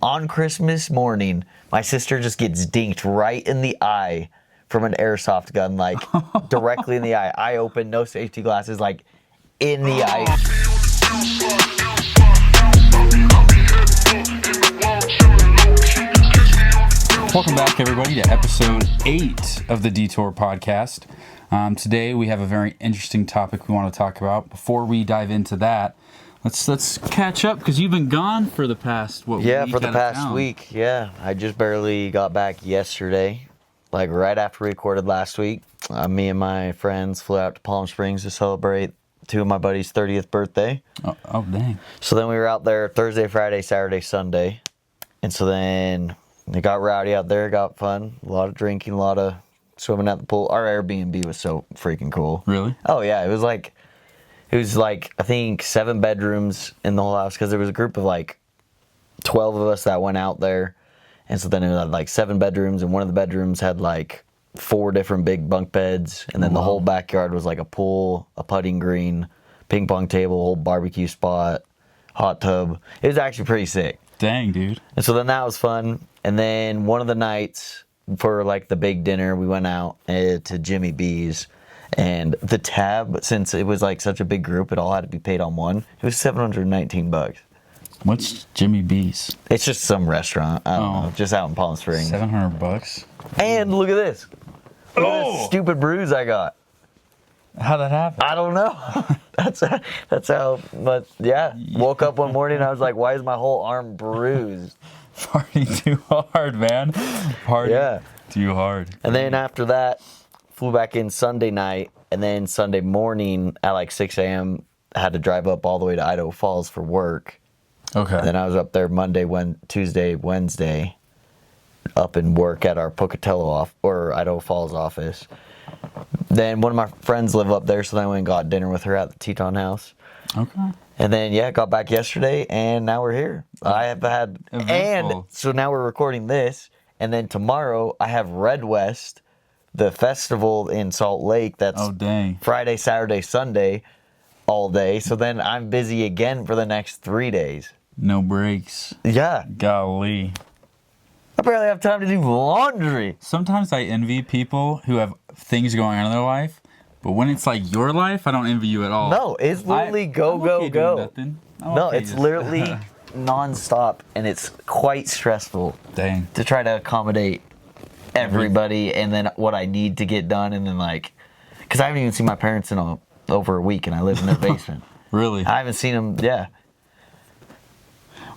On Christmas morning, my sister just gets dinked right in the eye from an airsoft gun, like directly in the eye. Eye open, no safety glasses, like in the eye. Welcome back, everybody, to episode 8 of the Detour Podcast. Today, we have a very interesting topic we want to talk about. Before we dive into that, let's catch up, because you've been gone for the past, week For the past town? week, yeah. I just barely got back yesterday, like right after we recorded last week. Me and my friends flew out to Palm Springs to celebrate two of my buddies' 30th birthday. Oh, dang. So then we were out there Thursday, Friday, Saturday, Sunday. And so then it got rowdy out there, got fun. A lot of drinking, a lot of swimming at the pool. Our Airbnb was so freaking cool. Really? Oh, yeah. It was like, I think 7 bedrooms in the whole house, because there was a group of like 12 of us that went out there. And so then it had like 7 bedrooms, and one of the bedrooms had like 4 different big bunk beds. And then the whole backyard was like a pool, a putting green, ping pong table, whole barbecue spot, hot tub. It was actually pretty sick. Dang, dude. And so then that was fun. And then one of the nights for like the big dinner, we went out to Jimmy B's. And the tab, since it was like such a big group, it all had to be paid on one. It was $719. What's Jimmy B's? It's just some restaurant. I don't know, just out in Palm Springs. $700? And look at this. Look at this stupid bruise I got. How'd that happen? I don't know. That's how. But yeah, woke up one morning and I was like, why is my whole arm bruised? Party too hard, man. Party too hard. And then after that, flew back in Sunday night, and then Sunday morning at like 6 a.m. had to drive up all the way to Idaho Falls for work. Okay. And then I was up there Monday, Tuesday, Wednesday, up in work at our Pocatello or Idaho Falls office. Then one of my friends live up there, so then I went and got dinner with her at the Teton House. Okay. And then, got back yesterday, and now we're here. I have had... Eventful. And so now we're recording this, and then tomorrow I have Red West, the festival in Salt Lake. That's Friday, Saturday, Sunday, all day. So then I'm busy again for the next 3 days. No breaks. Yeah. Golly. I barely have time to do laundry. Sometimes I envy people who have things going on in their life, but when it's like your life, I don't envy you at all. No, it's literally go. It's literally nonstop, and it's quite stressful. Dang. To try to accommodate everybody, and then what I need to get done, and then because I haven't even seen my parents in over a week, and I live in their basement. Really? I haven't seen them. Yeah.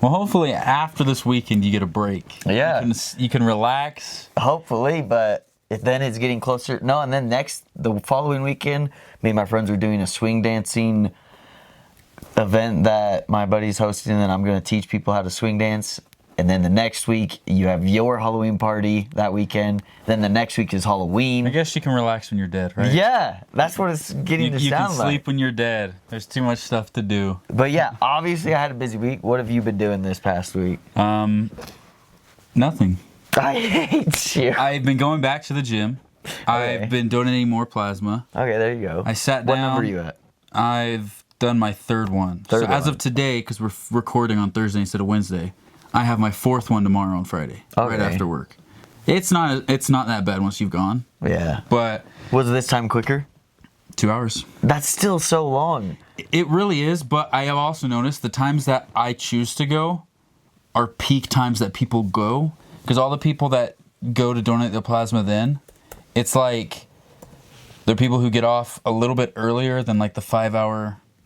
Well, hopefully after this weekend you get a break. Yeah. You can relax. Hopefully, but then it's getting closer. No, and then the following weekend, me and my friends are doing a swing dancing event that my buddy's hosting, and I'm going to teach people how to swing dance. And then the next week, you have your Halloween party that weekend. Then the next week is Halloween. I guess you can relax when you're dead, right? Yeah, that's what it's getting to sound like. You can sleep when you're dead. There's too much stuff to do. But yeah, obviously I had a busy week. What have you been doing this past week? Nothing. I hate you. I've been going back to the gym. Okay. I've been donating more plasma. Okay, there you go. I sat down. What number are you at? I've done my 3rd one. As of today, because we're recording on Thursday instead of Wednesday, I have my 4th one tomorrow on Friday, right after work. It's not that bad once you've gone. Yeah. But was this time quicker? 2 hours. That's still so long. It really is, but I have also noticed the times that I choose to go are peak times that people go, because all the people that go to donate the plasma then, it's like they're people who get off a little bit earlier than like the 5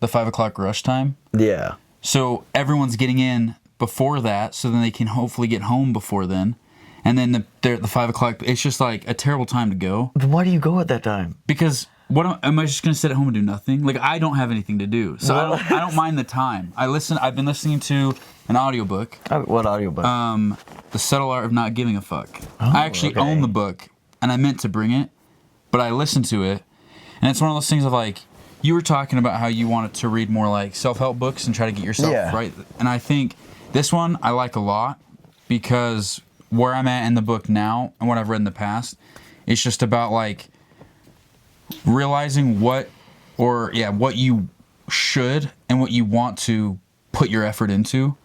o'clock rush time. Yeah. So everyone's getting in before that, so then they can hopefully get home before then. And then they're at the 5 o'clock. It's just like a terrible time to go. Then why do you go at that time? Because am I just going to sit at home and do nothing? Like, I don't have anything to do. So I don't mind the time. I've been listening to an audiobook. What audiobook? The Subtle Art of Not Giving a Fuck. I actually own the book, and I meant to bring it, but I listened to it, and it's one of those things of like, you were talking about how you wanted to read more like self-help books and try to get yourself right. And I think this one I like a lot, because where I'm at in the book now and what I've read in the past, it's just about like realizing what you should and what you want to put your effort into,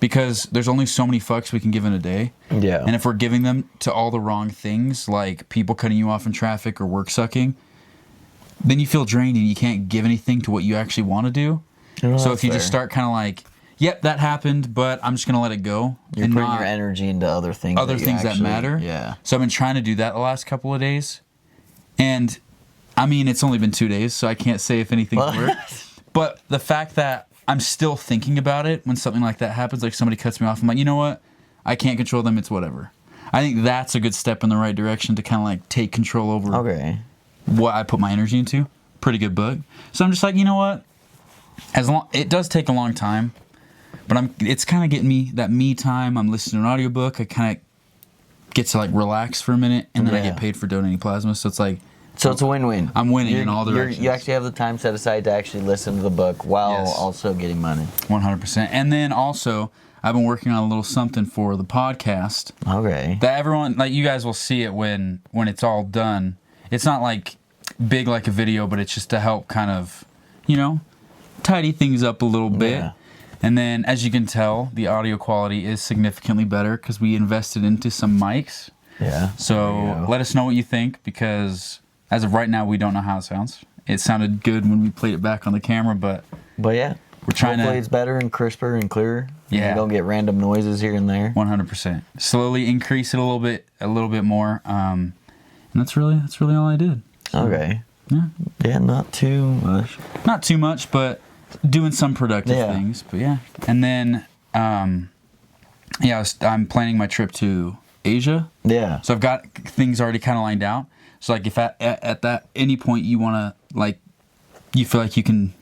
because there's only so many fucks we can give in a day. Yeah. And if we're giving them to all the wrong things, like people cutting you off in traffic or work sucking, then you feel drained and you can't give anything to what you actually want to do. So if you just start kind of like, yep, that happened, but I'm just going to let it go. You're putting your energy into other things. That matter. Yeah. So I've been trying to do that the last couple of days. And, I mean, it's only been 2 days, so I can't say if anything's worked. But the fact that I'm still thinking about it when something like that happens, like somebody cuts me off, I'm like, you know what? I can't control them. It's whatever. I think that's a good step in the right direction to kind of like take control over what I put my energy into. Pretty good book. So I'm just like, you know what? It does take a long time, but it's kind of getting me that me time. I'm listening to an audiobook. I kind of get to like relax for a minute, and then I get paid for donating plasma. So it's like, so it's a win-win. I'm winning in all directions. You actually have the time set aside to actually listen to the book while also getting money. 100%. And then also, I've been working on a little something for the podcast. Okay. That everyone, like you guys will see it when it's all done. It's not like big like a video, but it's just to help kind of, tidy things up a little bit. Yeah. And then, as you can tell, the audio quality is significantly better because we invested into some mics. Yeah. So let us know what you think, because as of right now, we don't know how it sounds. It sounded good when we played it back on the camera, but yeah, we're trying hopefully it's better and crisper and clearer. Yeah. You don't get random noises here and there. 100%. Slowly increase it a little bit more. And that's really all I did. So, okay. Yeah. Yeah, not too much. Not too much, but doing some productive things. But yeah. And then, I'm planning my trip to Asia. Yeah. So I've got things already kind of lined out. So like if at that any point you want to, like, you feel like you can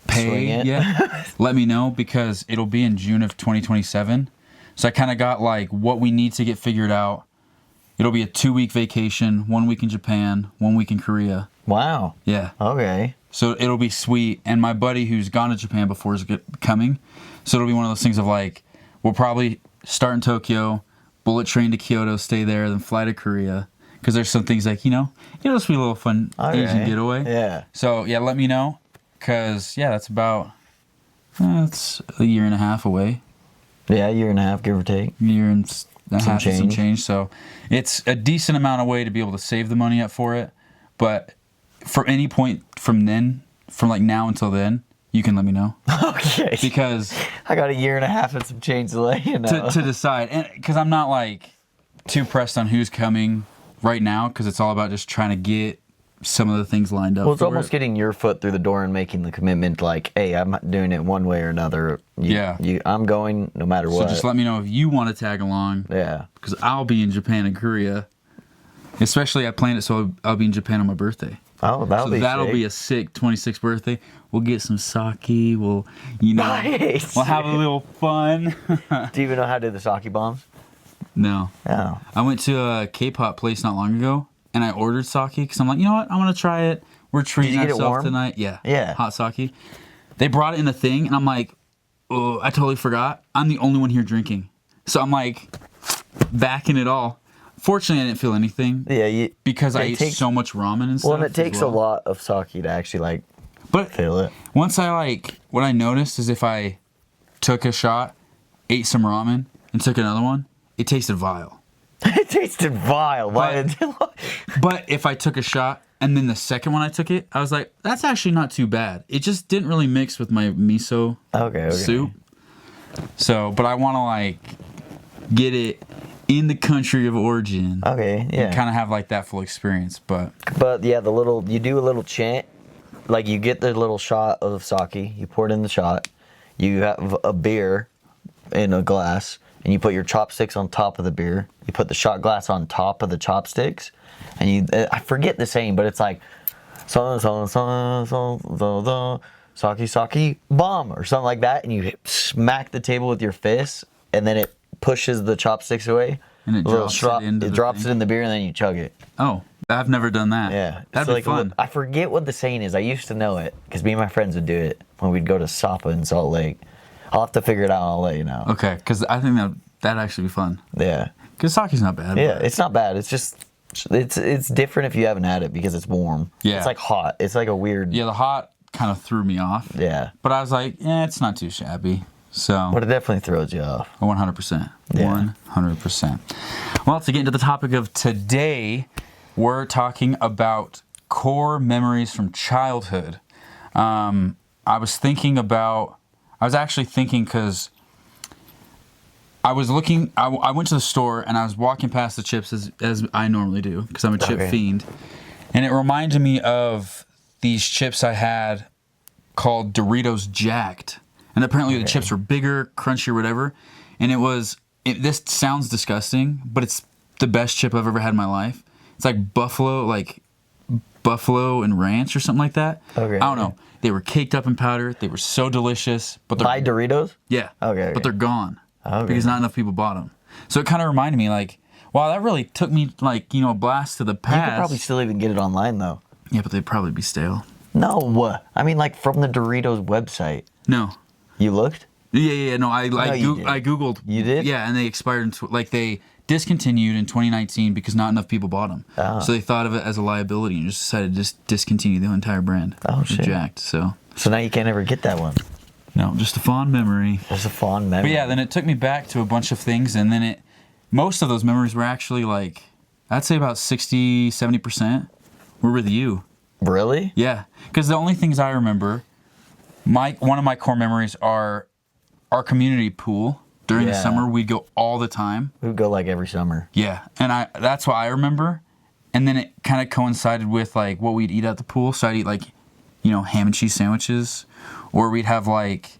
pay, let me know, because it'll be in June of 2027. So I kind of got like what we need to get figured out. It'll be a 2-week vacation, 1 week in Japan, 1 week in Korea. Wow. Yeah. Okay. So it'll be sweet. And my buddy who's gone to Japan before is coming. So it'll be one of those things of like, we'll probably start in Tokyo, bullet train to Kyoto, stay there, then fly to Korea. Because there's some things like, it'll just be a little fun Asian getaway. Yeah. So yeah, let me know. Because, that's about, it's a year and a half away. Yeah, a year and a half, give or take. Year and a half, some change. So it's a decent amount of way to be able to save the money up for it. But for any point from like now until then, you can let me know. Okay. Because I got a year and a half and some change to let you know. To decide. And because I'm not like too pressed on who's coming right now, because it's all about just trying to get some of the things lined up. Well, it's almost getting your foot through the door and making the commitment like, hey, I'm doing it one way or another. I'm going no matter what. So just let me know if you want to tag along. Yeah. Because I'll be in Japan and Korea. Especially I planned it so I'll be in Japan on my birthday. Oh, that'll be a sick 26th birthday. We'll get some sake. We'll, nice. We'll have a little fun. Do you even know how to do the sake bombs? No. Oh. I went to a K-pop place not long ago, and I ordered sake because I'm like, you know what? I want to try it. We're treating ourselves tonight. Yeah. Yeah. Hot sake. They brought it in a thing, and I'm like, oh, I totally forgot. I'm the only one here drinking. So I'm like, backing it all. Fortunately, I didn't feel anything. Yeah. Because I ate so much ramen and stuff. Well, and it takes a lot of sake to actually, feel it. Once what I noticed is if I took a shot, ate some ramen, and took another one, it tasted vile. It tasted vile. But if I took a shot and then the second one I took it, I was like, that's actually not too bad. It just didn't really mix with my miso soup. So, but I want to get it in the country of origin. Okay, yeah. And kind of have that full experience, but yeah, you do a little chant. Like you get the little shot of sake, you pour it in the shot. You have a beer in a glass, and you put your chopsticks on top of the beer. You put the shot glass on top of the chopsticks, and I forget the saying, but it's like sake bomb or something like that, and you smack the table with your fist, and then it pushes the chopsticks away. And it drops it in the beer, and then you chug it. Oh, I've never done that. Yeah. That'd be fun. I forget what the saying is. I used to know it, because me and my friends would do it when we'd go to Sapa in Salt Lake. I'll have to figure it out, and I'll let you know. Okay, because I think that'd actually be fun. Yeah. Because sake's not bad. Yeah, it's not bad. It's just, it's different if you haven't had it, because it's warm. Yeah. It's hot. It's a weird... Yeah, the hot kind of threw me off. Yeah. But I was like, it's not too shabby. So, But it definitely throws you off. 100%. Yeah. 100%. Well, to get into the topic of today, we're talking about core memories from childhood. I was actually thinking because I was looking, I went to the store and I was walking past the chips as I normally do because I'm a chip fiend. And it reminded me of these chips I had called Doritos Jacked. And apparently the chips were bigger, crunchy, or whatever. And this sounds disgusting, but it's the best chip I've ever had in my life. It's like buffalo and ranch or something like that. Okay. I don't know. They were caked up in powder. They were so delicious. But Buy Doritos? Yeah. Okay. But they're gone. Okay. Because not enough people bought them. So it kind of reminded me like, wow, that really took me like, a blast to the past. You could probably still even get it online, though. Yeah, but they'd probably be stale. No. I mean, like, from the Doritos website. No. You looked? Yeah. No, I Googled. You did? Yeah, and they expired they discontinued in 2019 because not enough people bought them. Oh. So they thought of it as a liability and just decided to just discontinue the entire brand. Oh, shit. Jacked, so now you can't ever get that one. No, just a fond memory. It's a fond memory. But yeah, then it took me back to a bunch of things, and then most of those memories were actually like, I'd say about 60, 70% were with you. Really? Yeah, because the only things I remember, one of my core memories are our community pool. During the summer, we'd go all the time. We would go like every summer. Yeah, and that's what I remember. And then it kind of coincided with like what we'd eat at the pool. So I'd eat like, ham and cheese sandwiches, or we'd have like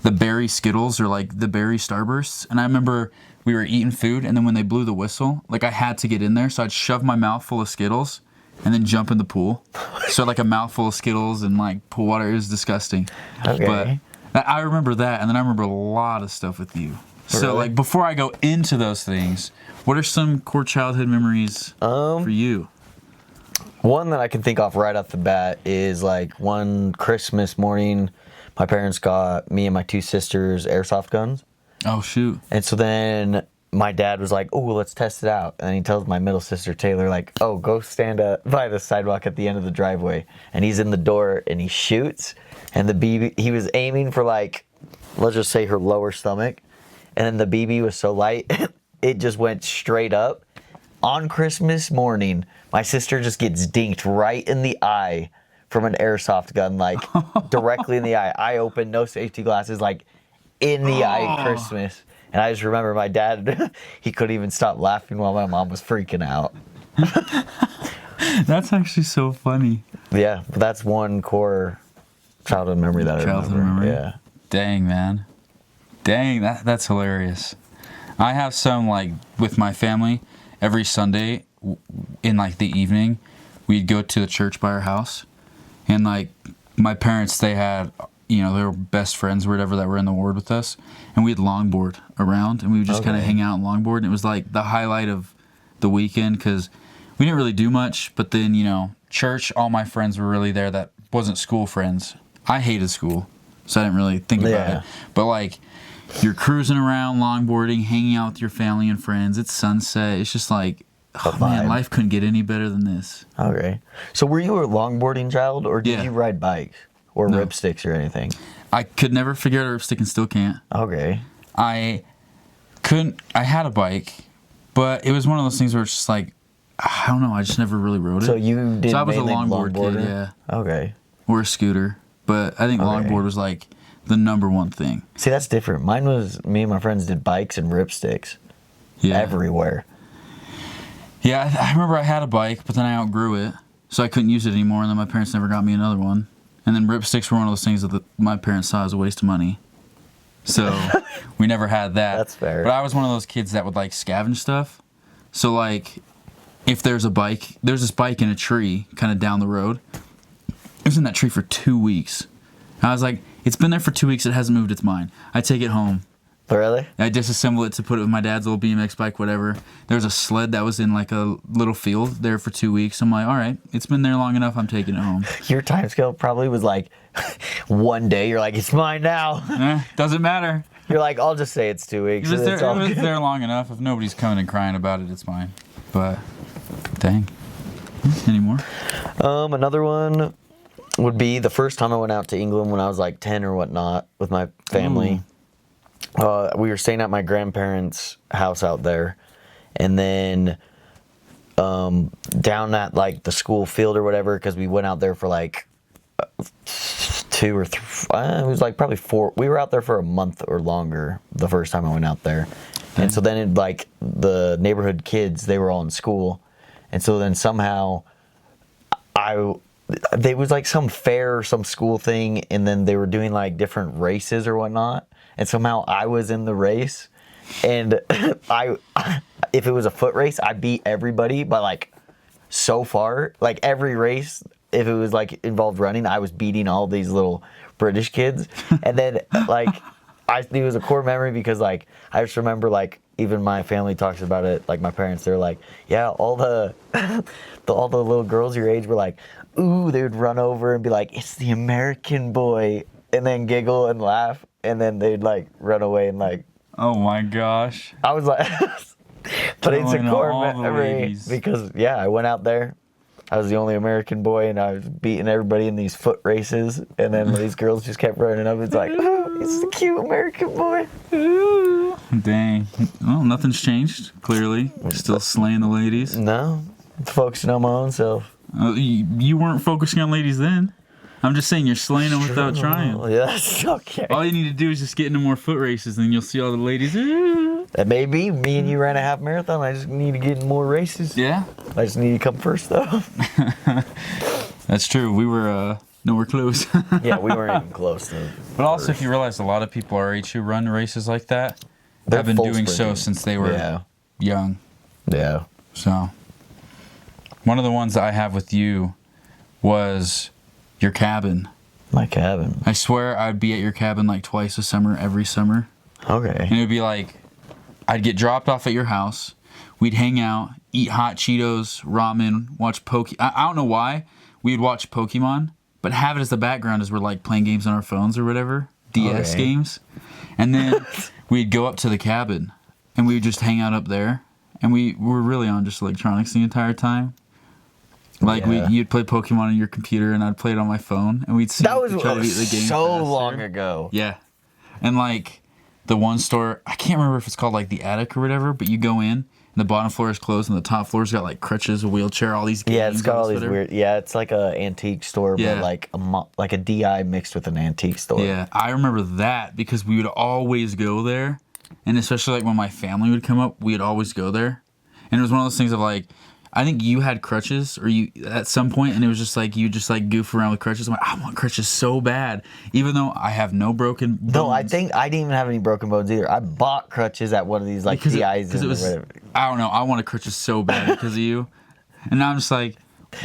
the berry Skittles or like the berry Starbursts. And I remember we were eating food, and then when they blew the whistle, like I had to get in there, so I'd shove my mouth full of Skittles and then jump in the pool. So like a mouthful of Skittles and like pool water. It was disgusting. Okay. But I remember that, and then I remember a lot of stuff with you. So Really? like before I go into those things, what are some core childhood memories for you? One that I can think of right off the bat is like one Christmas morning, my parents got me and my two sisters airsoft guns. Oh, shoot. And so then my dad was like, oh, let's test it out. And he tells my middle sister, Taylor, like, oh, go stand by the sidewalk at the end of the driveway. And he's in the door and he shoots. And the BB, he was aiming for like, let's just say her lower stomach. And then the BB was so light, it just went straight up. On Christmas morning, my sister just gets dinked right in the eye from an airsoft gun, like directly in the eye. Eye open, no safety glasses, like in the eye Christmas. And I just remember my dad, he couldn't even stop laughing while my mom was freaking out. That's actually so funny. Yeah, but that's one core childhood memory that I remember. Yeah. Dang, man. Dang, that's hilarious. I have some, like, with my family, every Sunday in, like, the evening, we'd go to the church by our house. And, like, my parents, they had, they were best friends or whatever that were in the ward with us. And we'd longboard around, and we would just kind of hang out and longboard. And it was, like, the highlight of the weekend because we didn't really do much. But then, church, all my friends were really there that wasn't school friends. I hated school, so I didn't really think about it. But, like, you're cruising around, longboarding, hanging out with your family and friends. It's sunset. It's just like, oh, man, life couldn't get any better than this. Okay. So were you a longboarding child, or did you ride bikes or ripsticks or anything? I could never figure out a ripstick and still can't. Okay. I had a bike, but it was one of those things where it's just like, I don't know, I just never really rode it. So you did I was a mainly longboard kid, yeah. Okay. Or a scooter. But I think longboard was like the number one thing. See, that's different. Mine was, me and my friends did bikes and ripsticks everywhere. Yeah, I remember I had a bike, but then I outgrew it, so I couldn't use it anymore, and then my parents never got me another one. And then ripsticks were one of those things that my parents saw as a waste of money. So we never had that. That's fair. But I was one of those kids that would like scavenge stuff. So like, if there's this bike in a tree kind of down the road. It was in that tree for 2 weeks. I was like, it's been there for 2 weeks. It hasn't moved. It's mine. I take it home. Really? I disassemble it to put it with my dad's old BMX bike, whatever. There was a sled that was in like a little field there for 2 weeks. I'm like, all right, it's been there long enough. I'm taking it home. Your time scale probably was like one day. You're like, it's mine now. Doesn't matter. You're like, I'll just say it's 2 weeks. It was there long enough. If nobody's coming and crying about it, it's mine. But dang. Any more? Another one would be the first time I went out to England when I was like 10 or whatnot with my family. we were staying at my grandparents' house out there, and then down at like the school field or whatever, because we went out there for like 2 or 3. It was like probably 4. We were out there for a month or longer the first time I went out there, and so then like the neighborhood kids, they were all in school, and so then somehow there was like some fair or some school thing, and then they were doing like different races or whatnot, and somehow I was in the race, and if it was a foot race, I beat everybody by like so far. Like every race, if it was like involved running, I was beating all these little British kids, and then like it was a core memory because like I just remember like even my family talks about it. Like my parents, they're like, yeah, all the all the little girls your age were like, ooh, they would run over and be like, it's the American boy, and then giggle and laugh, and then they'd like run away and like. Oh my gosh. I was like, but it's a Killing core all the memory ladies. because yeah, I went out there. I was the only American boy, and I was beating everybody in these foot races, and then these girls just kept running up. It's like, oh, it's the cute American boy. Dang. Well, nothing's changed, clearly. Still slaying the ladies. No, focusing on my own self. You weren't focusing on ladies then. I'm just saying you're slaying them without trying. Yeah, that's okay. All you need to do is just get into more foot races, and then you'll see all the ladies. That may be. Me and you ran a half marathon. I just need to get in more races. Yeah. I just need to come first, though. That's true. We were nowhere close. Yeah, we weren't even close, though. But also, if you realize a lot of people our age who run races like that They're have been full doing so sprinting. since they were young. Yeah. So, one of the ones that I have with you was your cabin. My cabin. I swear I'd be at your cabin like twice a summer, every summer. Okay. And it would be like, I'd get dropped off at your house. We'd hang out, eat hot Cheetos, ramen, watch I don't know why. We'd watch Pokemon, but have it as the background as we're like playing games on our phones or whatever. DS Okay. games. And then we'd go up to the cabin and we would just hang out up there. And we were really on just electronics the entire time. Like Yeah. you'd play Pokemon on your computer and I'd play it on my phone, and we'd see That was try to beat the game so faster. long ago. Yeah, and like the one store, I can't remember if it's called like the attic or whatever, but you go in and the bottom floor is closed and the top floor's got like crutches, a wheelchair, all these games. Yeah, it's got all these whatever. weird. Yeah, it's like a antique store, Yeah. but like a DI mixed with an antique store. Yeah, I remember that because we would always go there, and especially like when my family would come up, we'd always go there, and it was one of those things of like, I think you had crutches, or you at some point, and it was just like you just like goof around with crutches. I'm like, I want crutches so bad, even though I have no broken bones. No, I think I didn't even have any broken bones either. I bought crutches at one of these like DIs. Because it was, whatever. I don't know, I wanted crutches so bad because of you, and now I'm just like,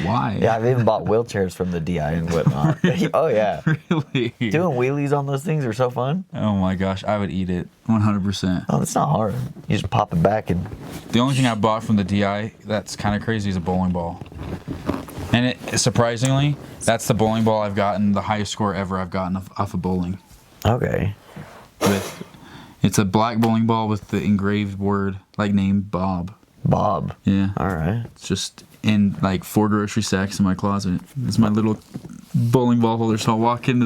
why? Yeah, I've even bought wheelchairs from the DI and whatnot. Oh yeah, Really? doing wheelies on those things are so fun. Oh my gosh, I would eat it 100%. Oh, it's not hard. You just pop it back and. The only thing I bought from the DI that's kind of crazy is a bowling ball. And it surprisingly, that's the bowling ball I've gotten, the highest score ever I've gotten off of bowling. Okay. It's a black bowling ball with the engraved word, like name Bob. Bob. Yeah. All right. It's just in like 4 grocery sacks in my closet. It's my little bowling ball holder, so I'll walk into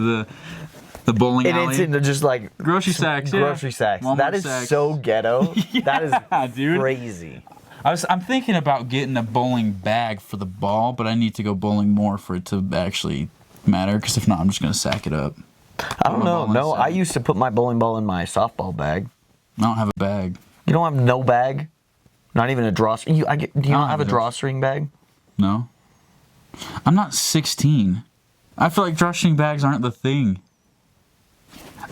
the bowling And alley. it's into just like Grocery sacks, yeah. Grocery sacks. Walmart That is sacks. so ghetto. That is dude. crazy. I'm thinking about getting a bowling bag for the ball, but I need to go bowling more for it to actually matter, because if not, I'm just going to sack it up. I don't know. bowling No, I sack. used to put my bowling ball in my softball bag. I don't have a bag. You don't have no bag? Not even a drawstring? Do you not have a drawstring bag? No. I'm not 16. I feel like drawstring bags aren't the thing.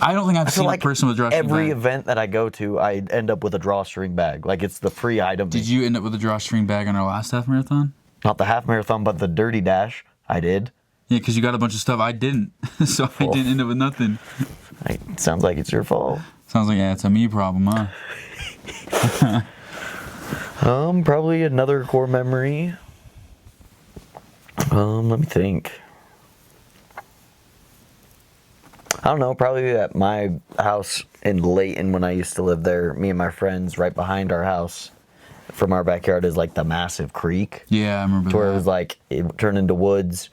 I don't think I've I feel seen like a person with a drawstring every bag. event that I go to, I end up with a drawstring bag. Like it's the free item. Did you end up with a drawstring bag on our last half marathon? Not the half marathon, but the dirty dash. I did. Yeah, because you got a bunch of stuff I didn't. So I didn't end up with nothing. It sounds like it's your fault. Sounds like, yeah, it's a me problem, huh? Probably another core memory. Let me think. I don't know, probably at my house in Layton when I used to live there, me and my friends, right behind our house from our backyard is like the massive creek. Yeah, I remember To where that. it was like, it turned into woods,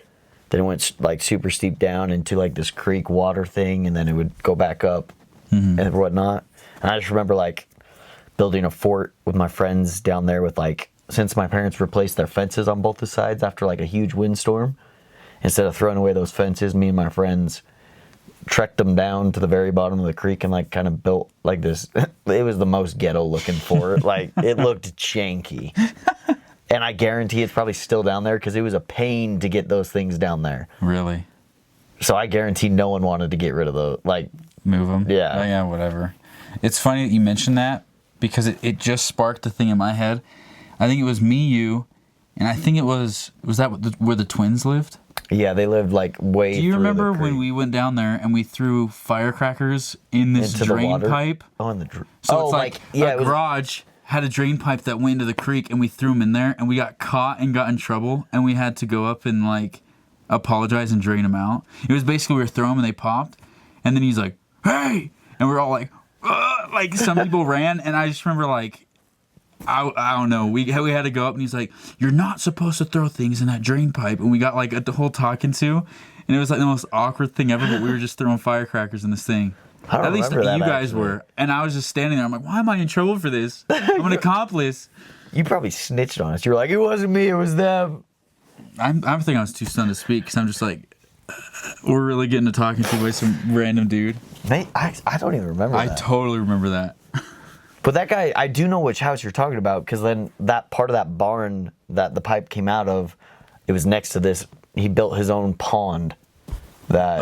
then it went like super steep down into like this creek water thing, and then it would go back up and whatnot. And I just remember like building a fort with my friends down there with like, since my parents replaced their fences on both the sides after like a huge windstorm, instead of throwing away those fences, me and my friends trekked them down to the very bottom of the creek and like kind of built like this. It was the most ghetto looking fort. Like it looked janky. And I guarantee it's probably still down there because it was a pain to get those things down there. Really? So I guarantee no one wanted to get rid of those. Like, move them? Yeah. Oh, yeah, whatever. It's funny that you mentioned that because it just sparked the thing in my head. I think it was me, you, and I think it was that where the twins lived? Yeah, they lived like way. Do you through remember the creek. when we went down there and we threw firecrackers in this Into the drain water? pipe? Oh, in the So it's like yeah, a garage had a drain pipe that went into the creek, and we threw them in there, and we got caught and got in trouble, and we had to go up and like apologize and drain them out. It was basically we were throwing them and they popped, and then he's like, "Hey!" and we're all like, "Ugh!" Like some people ran, and I just remember like. I don't know. We had to go up, and he's like, "You're not supposed to throw things in that drain pipe." And we got like the whole talking to, and it was like the most awkward thing ever. But we were just throwing firecrackers in this thing. I don't At least remember that, you guys actually. were, and I was just standing there. I'm like, "Why am I in trouble for this? I'm an accomplice." You probably snitched on us. You were like, "It wasn't me. It was them." I'm thinking I was too stunned to speak because I'm just like, we're really getting to talking to by some random dude. Mate, I don't even remember I that. totally remember that. But that guy, I do know which house you're talking about because then that part of that barn that the pipe came out of, it was next to this. He built his own pond. That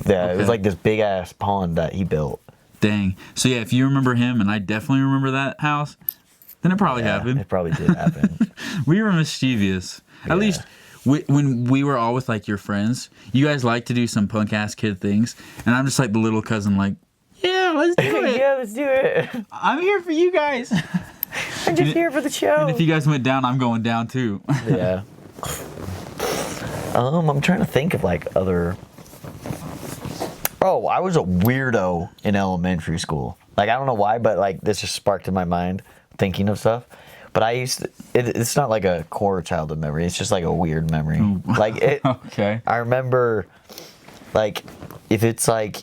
it was like this big ass pond that he built. Dang. So yeah, if you remember him, and I definitely remember that house, then it probably happened. It probably did happen. We were mischievous. At least when we were all with like your friends, you guys like to do some punk ass kid things, and I'm just like the little cousin, like, yeah, let's do it. Yeah, let's do it. I'm here for you guys. I'm just here for the show. And if you guys went down, I'm going down too. Yeah. I'm trying to think of like other. Oh, I was a weirdo in elementary school. Like I don't know why, but like this just sparked in my mind thinking of stuff. But I used to, it's not like a core childhood memory. It's just like a weird memory. Like it. Okay. I remember, like, if it's like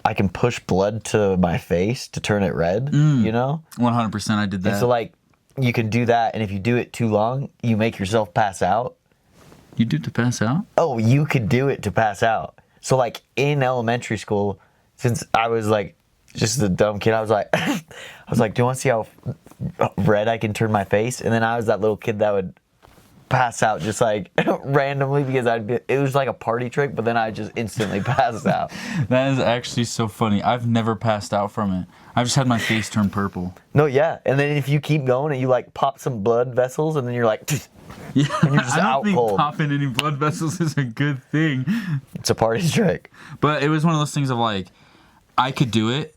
I can push blood to my face to turn it red. You know. 100%, I did that. And so like, you can do that, and if you do it too long, you make yourself pass out. You do it to pass out? Oh, you could do it to pass out. So like in elementary school, since I was like just a dumb kid, I was like, do you want to see how red I can turn my face? And then I was that little kid that would pass out just like randomly because it was like a party trick, but then I just instantly pass out. That is actually so funny. I've never passed out from it. I've just had my face turn purple. No, yeah. And then if you keep going and you like pop some blood vessels and then you're like, Yeah, and you're just I don't out think cold. popping any blood vessels is a good thing. It's a party trick. But it was one of those things of like, I could do it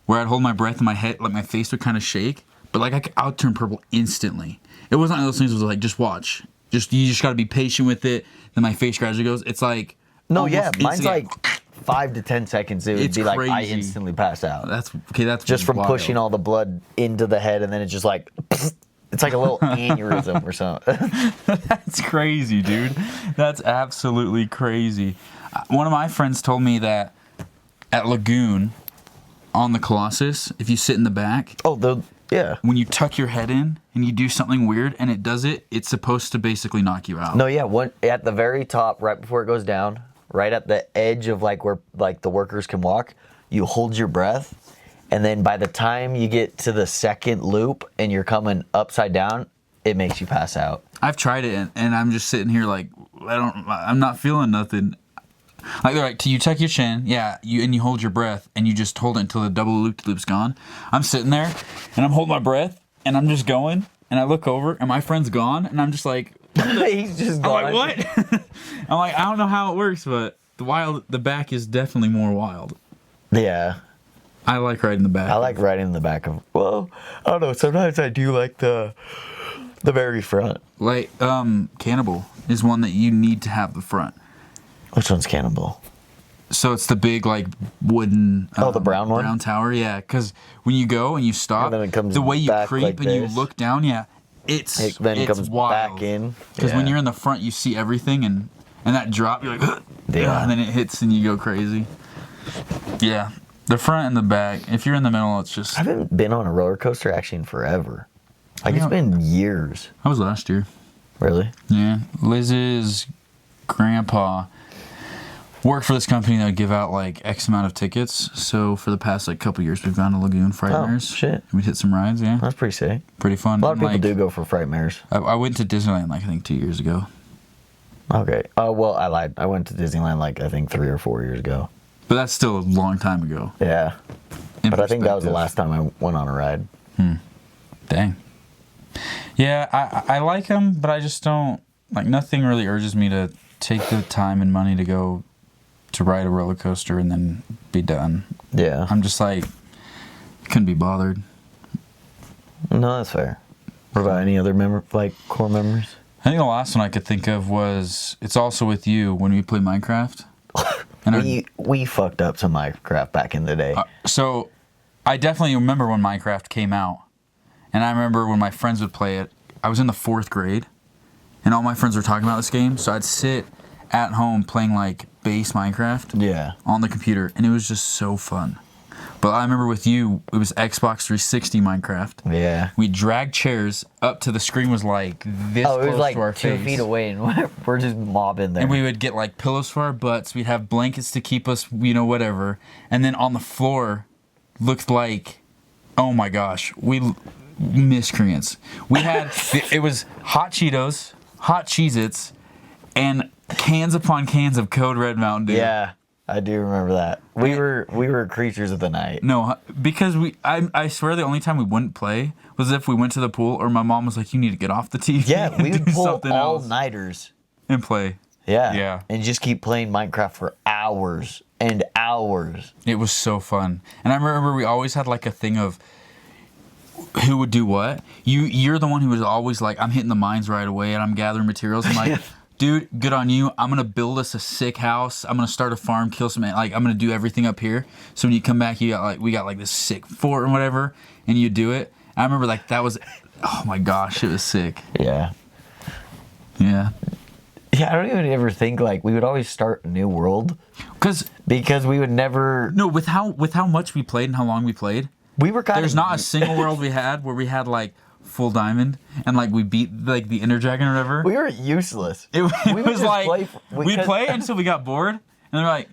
where I'd hold my breath and my head, like my face would kind of shake, but like I would turn purple instantly. It wasn't one of those things that was like, just watch. You just got to be patient with it. Then my face gradually goes. It's like, No, yeah. almost Mine's instantly. like 5 to 10 seconds. It would It's be like I crazy. instantly pass out. That's Just from wild. pushing all the blood into the head, and then it's just like, it's like a little aneurysm or something. That's crazy, dude. That's absolutely crazy. One of my friends told me that at Lagoon on the Colossus, if you sit in the back, Yeah. when you tuck your head in and you do something weird and it does it, it's supposed to basically knock you out. No, yeah. At the very top, right before it goes down, right at the edge of like where like the workers can walk, you hold your breath. And then by the time you get to the second loop and you're coming upside down, it makes you pass out. I've tried it and I'm just sitting here like, I'm not feeling nothing. Like they're like, you tuck your chin, you hold your breath and you just hold it until the double loop's gone. I'm sitting there and I'm holding my breath and I'm just going and I look over and my friend's gone and I'm just like, He's just I'm gone. like, what? I'm like, I don't know how it works, but the back is definitely more wild. Yeah. I like riding the back. I like riding in the back of. Well, I don't know. Sometimes I do like the very front. Like, Cannibal is one that you need to have the front. Which one's Cannibal? So it's the big, like, wooden... the brown one? Brown tower, yeah. Because when you go and you stop, And then it comes the way you back creep like and you this. look down, it's comes wild. back in. Because when Yeah. you're in the front, you see everything, and that drop, you're like, Yeah. and then it hits and you go crazy. Yeah. The front and the back. If you're in the middle, it's just. I haven't been on a roller coaster actually in forever. Like, it's been years. I was last year. Really? Yeah. Liz's grandpa worked for this company that would give out like X amount of tickets. So for the past like couple years, we've gone to Lagoon Frightmares. Oh, shit. We hit some rides, yeah. That's pretty sick. Pretty fun. A lot of people do go for Frightmares. I went to Disneyland like I think 2 years ago. Okay. Oh, well, I lied. I went to Disneyland like I think 3 or 4 years ago. But that's still a long time ago. Yeah. But I think that was the last time I went on a ride. Dang. Yeah, I like them, but I just don't, like, nothing really urges me to take the time and money to go to ride a roller coaster and then be done. Yeah. I'm just like, couldn't be bothered. No, that's fair. What about any other core memories? I think the last one I could think of was, it's also with you when we play Minecraft. And we fucked up some Minecraft back in the day. So I definitely remember when Minecraft came out. And I remember when my friends would play it, I was in the 4th grade. And all my friends were talking about this game. So I'd sit at home playing like base Minecraft. Yeah. On the computer. And it was just so fun. But I remember with you, it was Xbox 360 Minecraft. Yeah. We dragged chairs up to the screen was like this close it was like to our 2 face. feet away, and we're just mobbing there. And we would get like pillows for our butts. We'd have blankets to keep us, whatever. And then on the floor looked like, oh my gosh, we miscreants. We had, it was hot Cheetos, hot Cheez-Its, and cans upon cans of Code Red Mountain Dew. Yeah, I do remember that. We were creatures of the night. No, because I swear the only time we wouldn't play was if we went to the pool or my mom was like, you need to get off the TV. Yeah, we would pull something else all-nighters. and play. Yeah. Yeah. And just keep playing Minecraft for hours and hours. It was so fun. And I remember we always had like a thing of who would do what. You're the one who was always like, I'm hitting the mines right away and I'm gathering materials. I'm like, dude, good on you. I'm going to build us a sick house. I'm going to start a farm, kill some, like, I'm going to do everything up here. So when you come back, we got like this sick fort or whatever, and you do it. I remember like that was, oh my gosh, it was sick. Yeah. Yeah. Yeah, I don't even ever think like we would always start a new world because we would never. No, with how much we played and how long we played, we were kind of. There's not a single world we had where we had like full diamond and like we beat like the Ender Dragon or whatever. We were useless. It was like we'd play until we got bored, and they're like,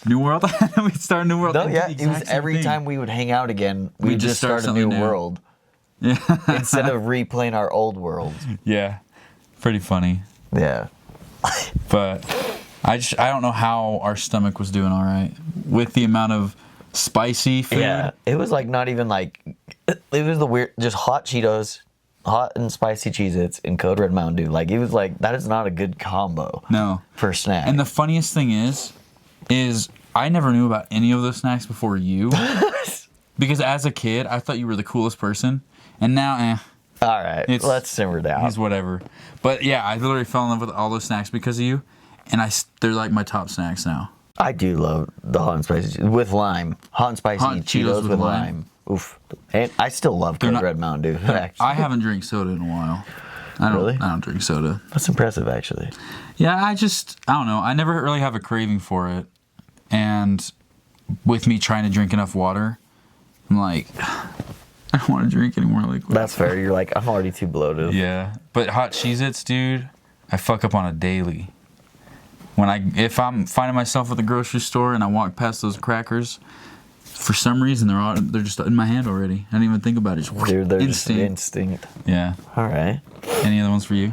"New world." We'd start a new world. No, yeah, it was every time we would hang out again, we'd just start a new world. Yeah. Instead of replaying our old worlds. Yeah, pretty funny. Yeah. But I don't know how our stomach was doing all right with the amount of spicy food. Yeah, it was like not even like, it was the weird, just hot Cheetos, hot and spicy Cheez-Its, and Code Red Mountain Dew. Like, it was like, that is not a good combo. No. For snack. And the funniest thing is I never knew about any of those snacks before you. Because as a kid, I thought you were the coolest person. And now, all right, let's simmer down. He's whatever. But yeah, I literally fell in love with all those snacks because of you. And they're like my top snacks now. I do love the hot and spicy with lime. Hot and spicy Cheetos with lime. Oof. And I still love Code Red Mountain Dew. Actually. I haven't drank soda in a while. I don't drink soda. That's impressive, actually. Yeah, I don't know. I never really have a craving for it. And with me trying to drink enough water, I'm like, I don't want to drink any more liquid. That's fair. You're like, I'm already too bloated. Yeah. But hot Cheez-Its, dude, I fuck up on a daily. If I'm finding myself at the grocery store and I walk past those crackers, for some reason they're just in my hand already. I didn't even think about it. Dude, they're just instinct. Yeah. All right. Any other ones for you?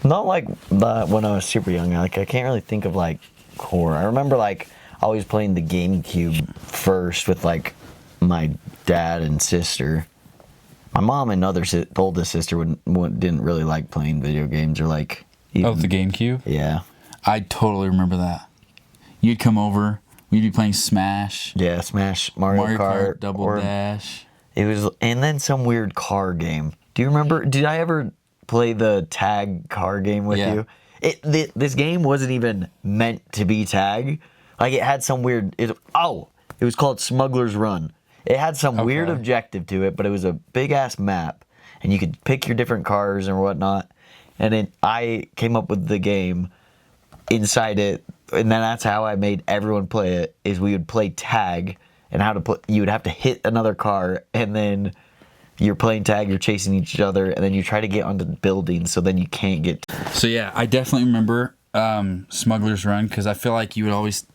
Not like that when I was super young. Like, I can't really think of like core. I remember like always playing the GameCube first with like my dad and sister. My mom and oldest sister didn't really like playing video games or like. Even, the GameCube? Yeah. I totally remember that. You'd come over. We'd be playing Smash. Yeah, Smash, Mario Kart, Double Dash. It was, and then some weird car game. Do you remember? Did I ever play the tag car game with you? This game wasn't even meant to be tag. Like, it had some weird. It was called Smuggler's Run. It had some weird objective to it, but it was a big ass map, and you could pick your different cars and whatnot. and then I came up with the game inside it, and then that's how I made everyone play it. Is we would play tag, and you would have to hit another car, and then you're playing tag, you're chasing each other, and then you try to get onto the buildings, so then you can't get. So yeah, I definitely remember Smuggler's Run, because I feel like you would always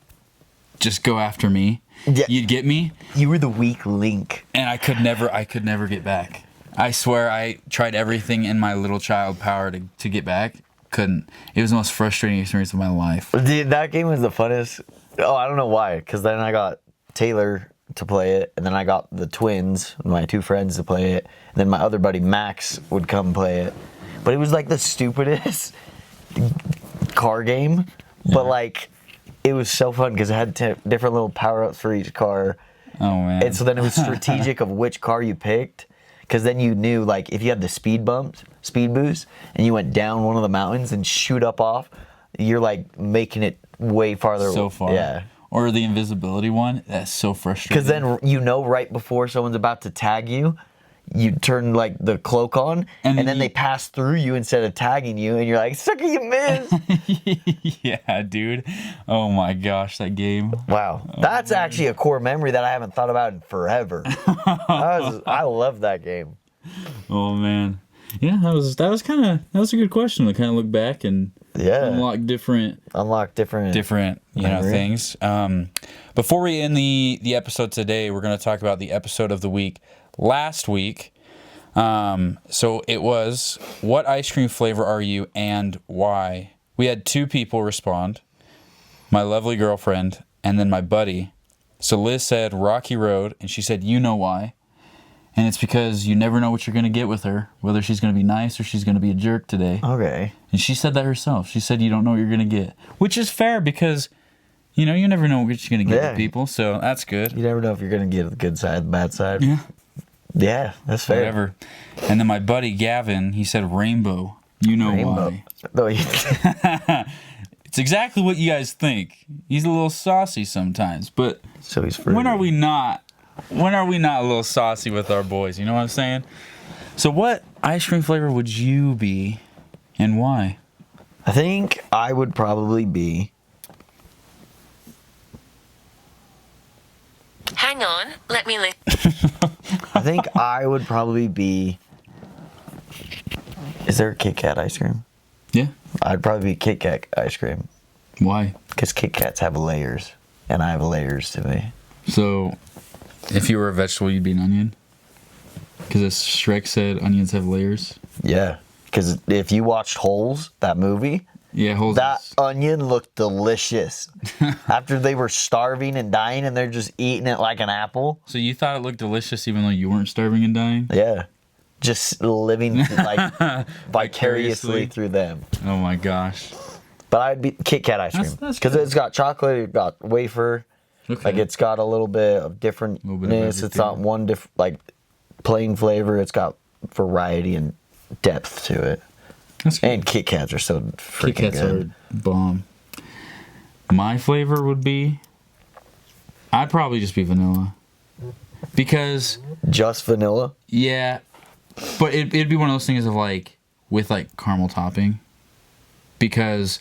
just go after me. Yeah. You'd get me. You were the weak link. And I could never get back. I swear I tried everything in my little child power to get back. Couldn't. It was the most frustrating experience of my life. Dude, that game was the funnest. Oh, I don't know why. Because then I got Taylor to play it, and then I got the twins, my two friends, to play it. And then my other buddy Max would come play it. But it was like the stupidest car game. Yeah. But like, it was so fun because it had different little power-ups for each car. Oh, man. And so then it was strategic of which car you picked. Because then you knew, like, if you had the speed boost, and you went down one of the mountains and shoot up off, you're, like, making it way farther. So far. Yeah. Or the invisibility one. That's so frustrating. Because then you know right before someone's about to tag you, you turn, like, the cloak on, and then they pass through you instead of tagging you, and you're like, sucker, you missed. Yeah, dude. Oh, my gosh, that game. Wow. That's actually a core memory that I haven't thought about in forever. I love that game. Oh, man. Yeah, that was a good question to kind of look back and unlock different things. Before we end the episode today, we're going to talk about the episode of the week last week. So it was, what ice cream flavor are you and why? We had 2 people respond, my lovely girlfriend and then my buddy. So Liz said Rocky Road, and she said, you know why. And it's because you never know what you're going to get with her, whether she's going to be nice or she's going to be a jerk today. Okay. And she said that herself. She said you don't know what you're going to get, which is fair because, you never know what you're going to get with people, so that's good. You never know if you're going to get the good side, the bad side. Yeah. Yeah, that's fair. Whatever. And then my buddy Gavin, he said rainbow. You know why. No, It's exactly what you guys think. He's a little saucy sometimes, but so he's fruity. When are we not a little saucy with our boys? You know what I'm saying? So what ice cream flavor would you be and why? I think I would probably be... Hang on, let me lick. I think I would probably be... Is there a Kit Kat ice cream? Yeah. I'd probably be Kit Kat ice cream. Why? Because Kit Kats have layers, and I have layers to me. So, if you were a vegetable, you'd be an onion? Because as Shrek said, onions have layers? Yeah. Because if you watched Holes, that movie... Yeah, Holes. That onion looked delicious. After they were starving and dying, and they're just eating it like an apple. So you thought it looked delicious even though you weren't starving and dying? Yeah. Just living like vicariously through them. Oh my gosh. But I'd be Kit Kat ice cream. Because it's got chocolate, it's got wafer. Okay. Like it's got a little bit of differentness. It's not one like plain flavor. It's got variety and depth to it. That's good. And Kit Kats are so freaking Kit Kats good. Are bomb. My flavor would be... I'd probably just be vanilla. Because... Just vanilla? Yeah. But it'd be one of those things of like... With like caramel topping. Because...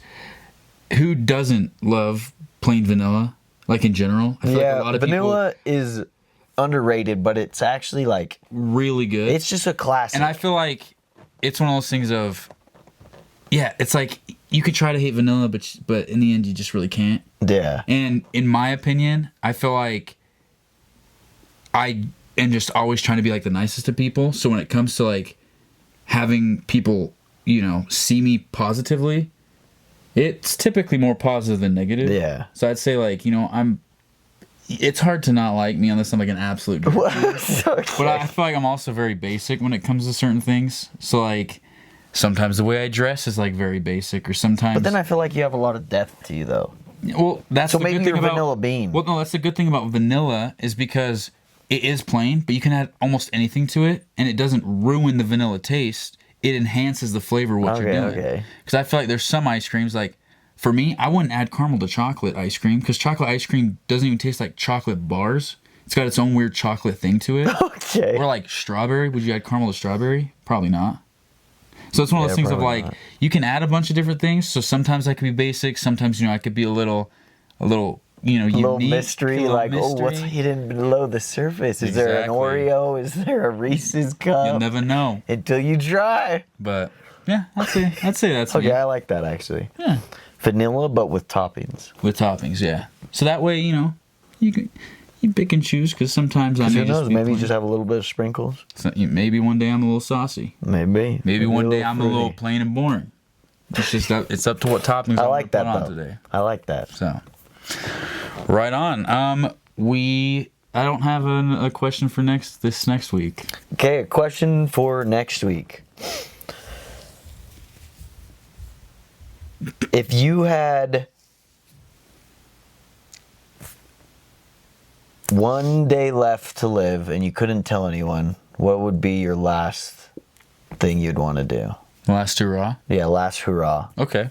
Who doesn't love plain vanilla? Like in general? I feel like a lot of vanilla is underrated, but it's actually like... Really good. It's just a classic. And I feel like... It's one of those things of... Yeah, it's like you could try to hate vanilla, but in the end, you just really can't. Yeah. And in my opinion, I feel like I am just always trying to be like the nicest to people. So when it comes to like having people, see me positively, it's typically more positive than negative. Yeah. So I'd say like, it's hard to not like me unless I'm like an absolute jerk. Okay. But I feel like I'm also very basic when it comes to certain things. So like... Sometimes the way I dress is like very basic, or sometimes. But then I feel like you have a lot of depth to you, though. Well, that's so the maybe good thing you're about vanilla bean. Well, no, that's the good thing about vanilla is because it is plain, but you can add almost anything to it, and it doesn't ruin the vanilla taste. It enhances the flavor of what you're doing. Okay. Because I feel like there's some ice creams like, for me, I wouldn't add caramel to chocolate ice cream because chocolate ice cream doesn't even taste like chocolate bars. It's got its own weird chocolate thing to it. Okay. Or like strawberry. Would you add caramel to strawberry? Probably not. So it's one of those Yeah, things of probably like, not. you can add a bunch of different things. So sometimes I could be basic. Sometimes, I could be a little, unique. Little mystery, a little like, oh, what's mystery. hidden below the surface? Is there an Exactly. Oreo? Is there a Reese's cup? You'll never know. Until you try. But yeah, I'd say that's Okay, me. I like that actually. Yeah. Vanilla, but with toppings. With toppings, yeah. So that way, you can you pick and choose because sometimes I may Who knows? just be Maybe you plain. just have a little bit of sprinkles. So, maybe one day I'm a little saucy. Maybe. Maybe one day I'm a little fruity. plain and boring. It's just it's up to what toppings I I like want to that put on though. today. I like that. So, right on. I don't have a question for this next week. Okay, a question for next week. If you had one day left to live and you couldn't tell anyone, what would be your last thing you'd want to do? Last hurrah. Yeah, last hurrah. Okay,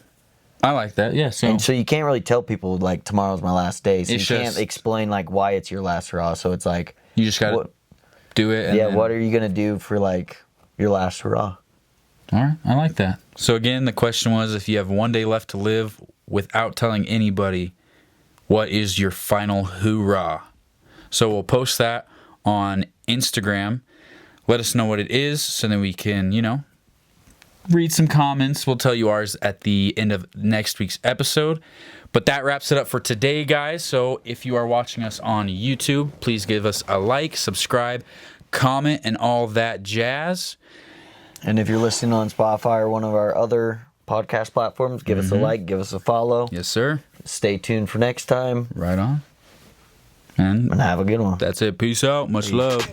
I like that. Yeah. So And so you can't really tell people like tomorrow's my last day, so It's you can't just- explain like why it's your last hurrah. So it's like, you just gotta what, do it. And yeah, then- what are you gonna do for like your last hurrah? All right, I like that. So again, the question was, if you have one day left to live without telling anybody, what is your final hoorah? So we'll post that on Instagram. Let us know what it is so then we can, read some comments. We'll tell you ours at the end of next week's episode. But that wraps it up for today, guys. So if you are watching us on YouTube, please give us a like, subscribe, comment, and all that jazz. And if you're listening on Spotify or one of our other podcast platforms, give us a like, give us a follow. Yes, sir. Stay tuned for next time, Right on. And and have a good one. that's it. Peace out. Much love.